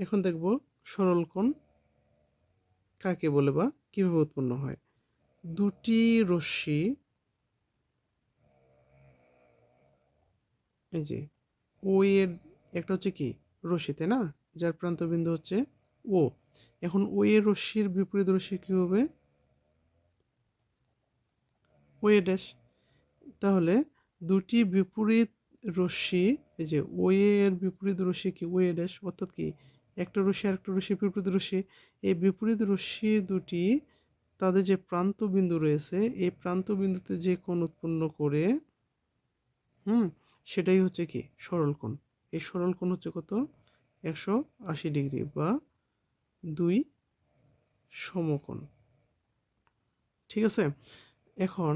এখন দেখব সরল কোণ কাকে বলে বা কিভাবে উৎপন্ন হয়। দুটি রশ্মি, এই যে ও এর একটা হচ্ছে কি রশ্মি, তাই না, যার প্রান্ত বিন্দু হচ্ছে ও। এখন ও এর রশ্মির বিপরীত রশ্মি কি হবে? ও এ ড্যাশ। তাহলে দুটি বিপরীত রশ্মি, এই যে ও এর বিপরীত রশ্মি কি ও এ ড্যাশ, অর্থাৎ কি একটা রশ্মি আর একটা রশ্মির বিপরীত রশ্মি। এই বিপরীত রশ্মি দুটি তাদের যে প্রান্ত বিন্দু রয়েছে, এই প্রান্ত বিন্দুতে যে কোণ উৎপন্ন করে সেটাই হচ্ছে কি সরল কোণ। এই সরল কোণ হচ্ছে কত? 180 ডিগ্রি বা 2 সমকোণ। ঠিক আছে। এখন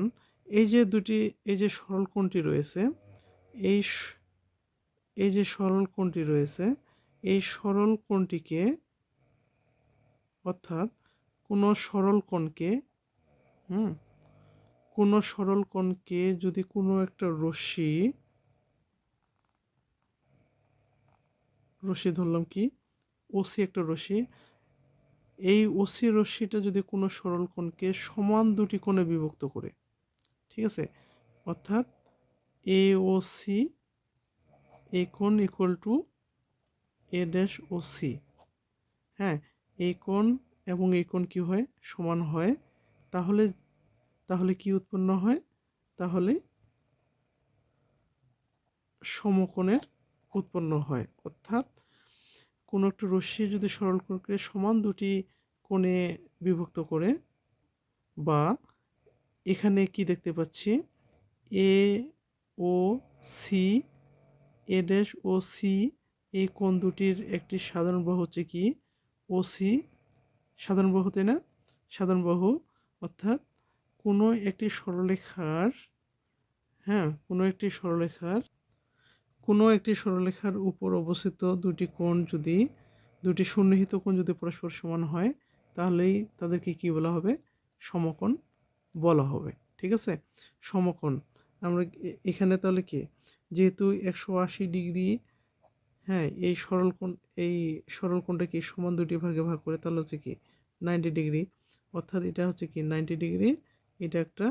এই যে দুটি, এই যে সরল কোণটি রয়েছে, এই এই যে সরল কোণটি রয়েছে, এই সরল কোণটিকে, অর্থাৎ কোনো সরল কোণকে কোনো সরল কোণকে যদি কোনো একটা রশ্মি ধরলাম কি ওসি একটা রশ্মি, এই ওসি রশ্মিটা যদি কোনো সরল কোণকে সমান দুটি কোণে বিভক্ত করে, ঠিক আছে, অর্থাৎ এ ও সি, এই কোণ equal to A dash O C, হ্যাঁ, এই কোণ এবং এই কোণ কি হয়? সমান হয়। তাহলে তাহলে কি উৎপন্ন হয়? তাহলে সমকোণের উৎপন্ন হয়। অর্থাৎ কোনো একটা রশ্মি যদি সরল কোণকে সমান দুটি কোণে বিভক্ত করে, বা এখানে কি দেখতে পাচ্ছি, এ ও সি, এ ড্যাশ ও সি, এই কোণ দুটির একটি সাধারণ বাহু হচ্ছে কি ও সি, সাধারণ বাহু, তাই না, সাধারণ বাহু। অর্থাৎ কোনো একটি সরলরেখার, হ্যাঁ, কোনো একটি সরলরেখার উপর অবস্থিত দুটি কোণ যদি, দুটি সন্নিহিত কোণ যদি পরস্পর সমান হয়, তাহলেই তাদেরকে কি বলা হবে? সমকোণ বলা হবে। ঠিক আছে, সমকোণ। আমরা এখানে তাহলে কি, যেহেতু 180 ডিগ্রি, হ্যাঁ, এই সরল কোণটাকে সমান দুটি ভাগে ভাগ করে, তাহলে হচ্ছে কি 90 ডিগ্রি। অর্থাৎ এটা হচ্ছে কি 90 ডিগ্রি, এটা একটা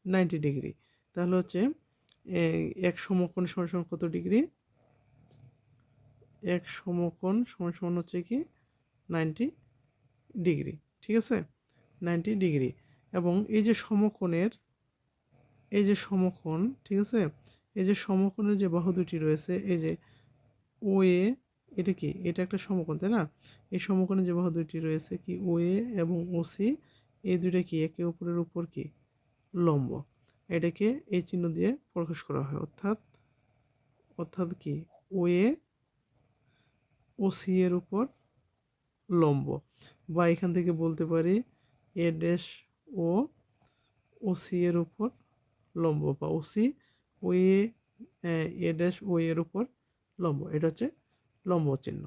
90 ডিগ্রি। তাহলে হচ্ছে এক সমকোণ সমান সমান কত ডিগ্রি? এক সমকোণ সমান সমান হচ্ছে কি 90 ডিগ্রি। ঠিক আছে, 90 ডিগ্রি। এবং এই যে সমকোণের, এই যে সমকোণ, ঠিক আছে, এই যে সমকোণের যে বাহু দুটি রয়েছে, এই যে ও এ, এটা কি, এটা একটা সমকোণ, তাই না? এই সমকোণের যে বাহু দুটি রয়েছে কি ও এ এবং ও সি, এই দুইটা কি একে অপরের উপর কি লম্ব। এটাকে এই চিহ্ন দিয়ে প্রকাশ করা হয়। অর্থাৎ কি ও এ ও সি এর উপর লম্ব। বা এখান থেকে বলতে পারি এ ড্যাশ ও ও সি এর উপর লম্ব, বা ও সি ও এ ড্যাশ ও এর উপর লম্ব। এটা হচ্ছে লম্ব চিহ্ন।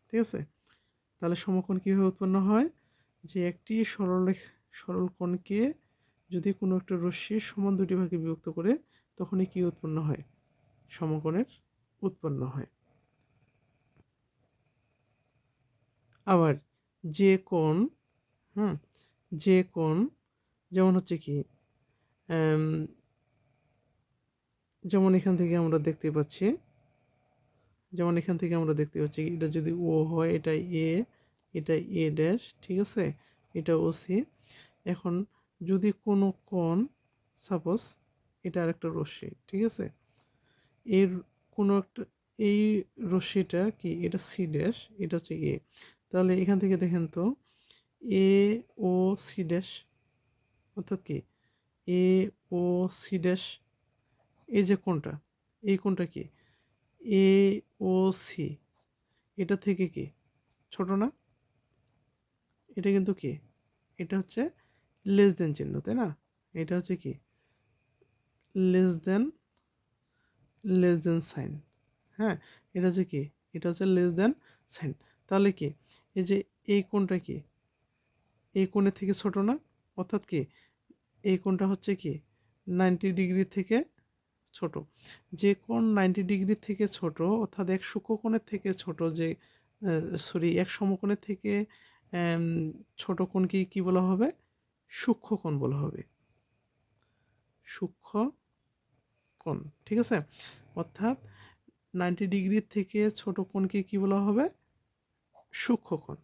ঠিক আছে, তাহলে সমকোণ কীভাবে উৎপন্ন হয়? যে একটি সরল কোণকে যদি কোনো একটা রশ্মি সমান দুটি ভাগে বিভক্ত করে, তখনই কি উৎপন্ন হয়? সমকোণের উৎপন্ন হয়। আবার যে কোণ, যে কোণ, যেমন হচ্ছে কি, যেমন এখান থেকে আমরা দেখতে পাচ্ছি, এটা যদি ও হয়, এটা এ, এটা এ ড্যাশ, ঠিক আছে, এটা ও সি। এখন যদি কোনো কোণ, সাপোজ এটা আরেকটা রশ্মি, ঠিক আছে, এর কোনো একটা, এই রশ্মিটা কি, এটা সি ড্যাশ, এটা হচ্ছে এ। তাহলে এখান থেকে দেখেন তো, এ ও সি ড্যাশ, অর্থাৎ কি এ ও সি ড্যাশ, এই যে কোণটা, এই কোণটা কি এ ও সি, এটা থেকে কি ছোট না? এটা কিন্তু কি, এটা হচ্ছে লেস দেন চিহ্ন, তাই না? এটা হচ্ছে কি লেস দেন, সাইন, হ্যাঁ, এটা হচ্ছে কি, এটা হচ্ছে লেস দেন সাইন। তাহলে কি, এই যে এই কোণটা কি এই কোণের থেকে ছোট না? অর্থাৎ কি এই কোণটা হচ্ছে কি 90 ডিগ্রি থেকে ছোট। যে কোণ 90 ডিগ্রি থেকে ছোট, অর্থাৎ এক সূক্ষ্মকোণের থেকে ছোট, যে এক সমকোণের থেকে ছোট কোণকে কি বলা হবে? সূক্ষ্ম কোণ বলা হবে, সূক্ষ্ম কোণ। ঠিক আছে, অর্থাৎ 90 ডিগ্রির থেকে ছোট কোণকে কি বলা হবে? সূক্ষ্ম কোণ।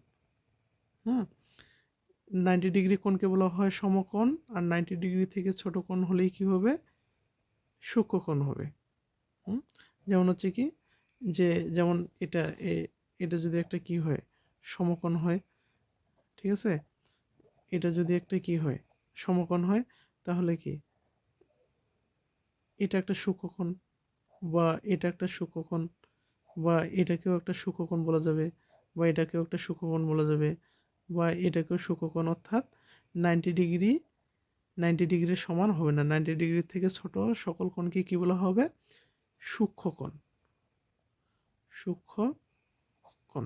90 ডিগ্রি কোণকে বলা হয় সমকোণ, আর 90 ডিগ্রি থেকে ছোট কোণ হলেই কি হবে? সূক্ষ্ম কোণ হবে। যেমন হচ্ছে কি, যে যেমন এটা যদি একটা কি হয়? সমকোণ হয়। ঠিক আছে, এটা যদি একটা কি হয়? সমকোণ হয়, তাহলে কি এটা একটা সূক্ষ্মকোণ, বা এটা একটা সূক্ষ্মকোণ, বা এটাকেও একটা সূক্ষ্মকোণ বলা যাবে, বা এটাকেও একটা সূক্ষ্মকোণ বলা যাবে, বা এটাকেও সূক্ষ্মকোণ। অর্থাৎ 90 ডিগ্রি 90 ডিগ্রির সমান হবে না, 90 ডিগ্রি থেকে ছোট সকল কোণকে কি বলা হবে? সূক্ষ্মকোণ, সূক্ষ্মকোণ।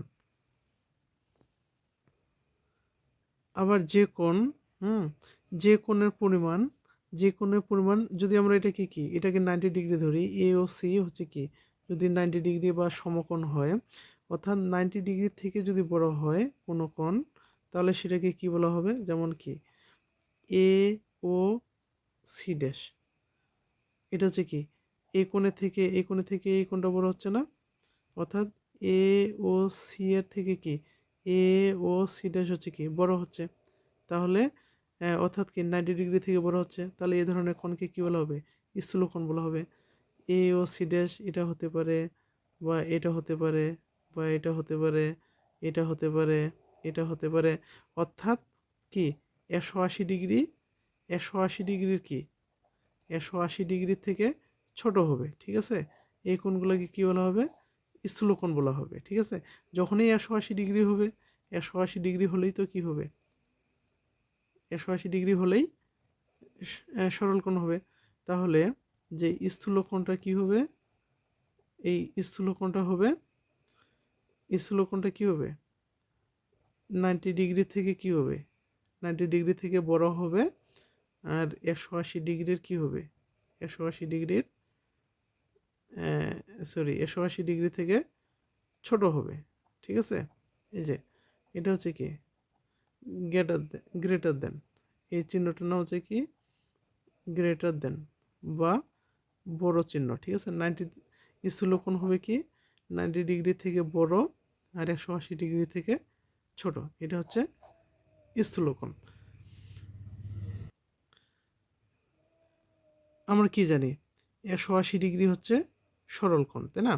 আবার যে কোণ, হুম যে কোণের পরিমাণ, যদি আমরা এটাকে কি, এটাকে 90 ডিগ্রি ধরি, এ ও সি হচ্ছে কি, যদি 90 ডিগ্রি বা সমকোণ হয়, অর্থাৎ 90 ডিগ্রি থেকে যদি বড় হয় কোনো কোণ, তাহলে সেটাকে কি বলা হবে? যেমন কি এ ও সি ড্যাশ, এটা হচ্ছে কি, এই কোণে থেকে এই কোণটা বড় হচ্ছে না? অর্থাৎ এ ও সি এর থেকে কি এ ও সি ড্যাশ হচ্ছে কি বড় হচ্ছে। তাহলে অর্থাৎ কি 90 ডিগ্রি থেকে বড় হচ্ছে, তাহলে এই ধরনের কোণকে কি বলা হবে? স্থূলকোণ বলা হবে। এ ও সি ড্যাশ এটা হতে পারে, বা এটা হতে পারে, বা এটা হতে পারে, এটা হতে পারে, এটা হতে পারে। অর্থাৎ কি 180 ডিগ্রি, 180 ডিগ্রির কি 180 ডিগ্রি থেকে ছোট হবে। ঠিক আছে, এই কোণগুলোকে কি বলা হবে? স্থূলকোণ বলা হবে। ঠিক আছে, যখনই 180 ডিগ্রি হবে, 180 ডিগ্রি হলেই তো কি হবে? 180 ডিগ্রি হলেই সরল কোণ হবে। তাহলে যে স্থূলকোণটা কি হবে? এই স্থূলকোণটা হবে, স্থূলকোণটা কি হবে? 90 ডিগ্রি থেকে কি হবে? 90 ডিগ্রি থেকে বড় হবে, আর 180 ডিগ্রির কি হবে? 180 ডিগ্রির 180 ডিগ্রি থেকে ছোট হবে। ঠিক আছে, এই যে এটা হচ্ছে কি গ্রেটার দেন, এই চিহ্নটার নাম হচ্ছে কি গ্রেটার দেন, বা বড় চিহ্ন। ঠিক আছে, 90 স্থূলকোণ হবে কি 90 ডিগ্রি থেকে বড়, আর 180 ডিগ্রি থেকে ছোট, এটা হচ্ছে স্থূলকোণ। আমরা কি জানি? 180 ডিগ্রি হচ্ছে সরল কোণ, তাই না?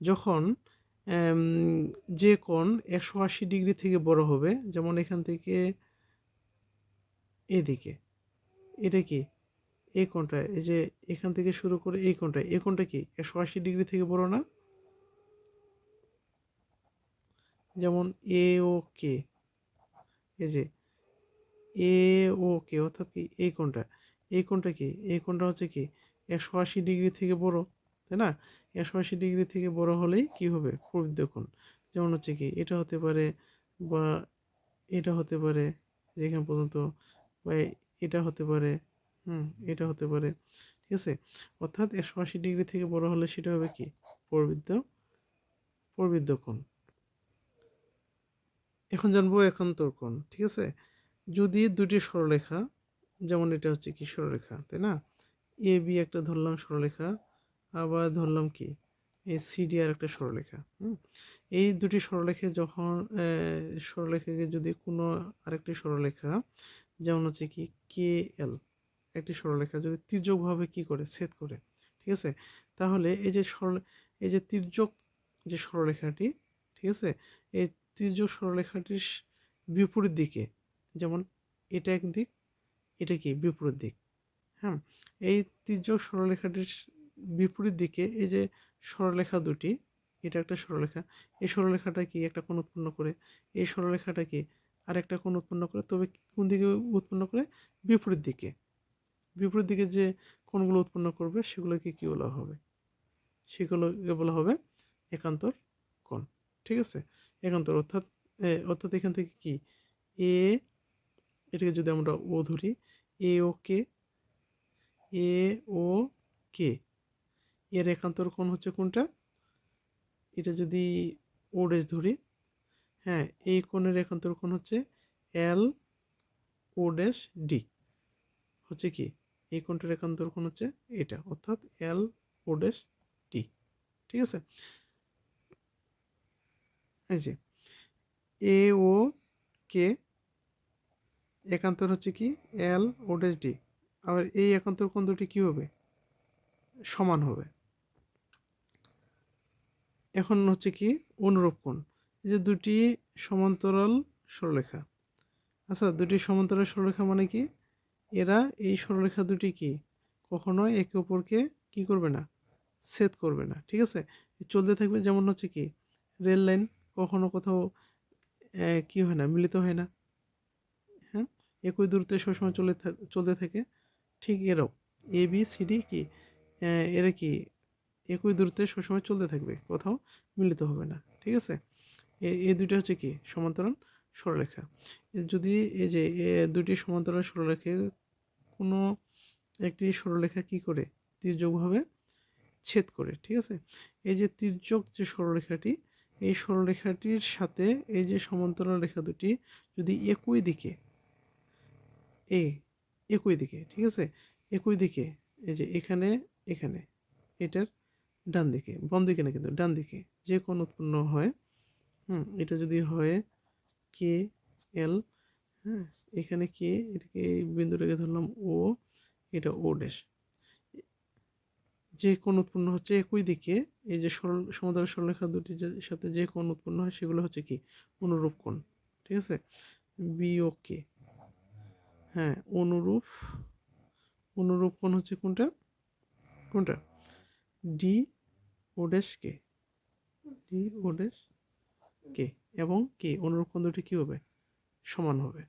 যখন যে কোণ 180 ডিগ্রি থেকে বড় হবে, যেমন এখান থেকে এদিকে, এটা কি এই কোণটা, এই যে এখান থেকে শুরু করে এই কোণটা কি 180 ডিগ্রি থেকে বড় না? যেমন এ ও কে, এই যে এ ও কে, অর্থাৎ কি এই কোণটা কি, এই কোণটা হচ্ছে কি 180 ডিগ্রি থেকে বড়, তাই না? 180 ডিগ্রি থেকে বড় হলেই কি হবে? প্রবৃদ্ধ কোণ। যেমন হচ্ছে কি এটা হতে পারে, বা এটা হতে পারে, যেখান পর্যন্ত, বা এটা হতে পারে, এটা হতে পারে। ঠিক আছে, অর্থাৎ 180 ডিগ্রি থেকে বড় হলে সেটা হবে কি প্রবৃদ্ধ প্রবৃদ্ধ কোণ। এখন জানবো একান্তর কোণ। ঠিক আছে, যদি দুটি সরলরেখা, যেমন এটা হচ্ছে কি সরলরেখা, তাই না? এ বি একটা ধরলাম সরলরেখা, আবার ধরলাম কি এই সিডি আর একটা সরলরেখা। এই দুটি সরলরেখা যখন সরলরেখাকে যদি কোনো আরেকটি সরলরেখা, যেমন হচ্ছে কি কে এল, একটি সরলরেখা যদি তির্যকভাবে কি করে ছেদ করে, ঠিক আছে, তাহলে এই যে তির্যক যে সরলরেখাটি, ঠিক আছে, এই তির্যক সরলরেখাটির বিপরীত দিকে, যেমন এটা একদিক, এটা কি বিপরীত দিক। হ্যাঁ, এই তির্যক সরলরেখাটির বিপরীত দিকে এই যে সরলরেখা দুটি, এটা একটা সরলরেখা, এই সরলরেখাটা কি একটা কোণ উৎপন্ন করে, এই সরলরেখাটা কি আর একটা কোণ উৎপন্ন করে, তবে কোন দিকে উৎপন্ন করে? বিপরীত দিকে। বিপরীত দিকে যে কোণগুলো উৎপন্ন করবে সেগুলোকে কি বলা হবে? সেগুলোকে বলা হবে একান্তর কোণ। ঠিক আছে, একান্তর অর্থাৎ এখান থেকে কি এ, এটাকে যদি আমরা ও ধরি, এ ও কে, এ ও কে এর একান্তর কোণ হচ্ছে কোনটা? এটা যদি ও ড্যাশ ধরি, হ্যাঁ, এই কোণের একান্তর কোণ হচ্ছে এল ও ড্যাশ ডি, হচ্ছে কি এই কোণটার একান্তর কোণ হচ্ছে এটা, অর্থাৎ এল ও ড্যাশ ডি। ঠিক আছে, এই যে এ ও কে একান্তর হচ্ছে কি এল ও ড্যাশ ডি, আবার এই একান্তর কোণ দুটি কি হবে, সমান হবে। এখন হচ্ছে কি অনুরূপ কোণ, এই যে দুটি সমান্তরাল সরলরেখা। আচ্ছা, দুটি সমান্তরাল সরলরেখা মানে কি, এরা এই সরলরেখা দুটি কি কখনো একে অপরকে কি করবে না, ছেদ করবে না। ঠিক আছে, চলতে থাকবে, যেমন হচ্ছে কি রেল লাইন কখনো কোথাও কি হয় না, মিলিত হয় না। হ্যাঁ, একই দূরত্বে সবসময় চলতে থাকে। ঠিক এরাও এ বি সি ডি কি এরা কি একই দূরত্বে সবসময় চলতে থাকবে, কোথাও মিলিত হবে না। ঠিক আছে, এই দুইটা হচ্ছে কি সমান্তরাল সরলরেখা। যদি এই যে দুটি সমান্তরাল সরলরেখা কোনো একটি সরলরেখা কি করে তির্যকভাবে ছেদ করে। ঠিক আছে, এই যে তির্যক যে সরলরেখাটি, এই সরলরেখাটির সাথে এই যে সমান্তরাল রেখা দুটি যদি একই দিকে একই দিকে, ঠিক আছে, একই দিকে, এই যে এখানে এখানে এটার ডান দিকে, বাম দিকে না কিন্তু ডান দিকে যে কোণ উৎপন্ন হয়, এটা যদি হয় কে এল, হ্যাঁ, এখানে কে, এটাকে এই বিন্দুটাকে ধরলাম ও, এটা ও ড্যাশ, যে কোণ উৎপন্ন হচ্ছে একই দিকে, এই যে সমান্তরাল সরলরেখা দুটির সাথে যে কোণ উৎপন্ন হয় সেগুলো হচ্ছে কি অনুরূপ কোণ। ঠিক আছে, বি ও কে, হ্যাঁ, অনুরূপ কোণ হচ্ছে কোনটা, কোনটা ডি ও ড্যাশ কে, ডি ও ড্যাশ কে, এবং কে অনুরূপ কোণ দুটি কি হবে, সমান হবে।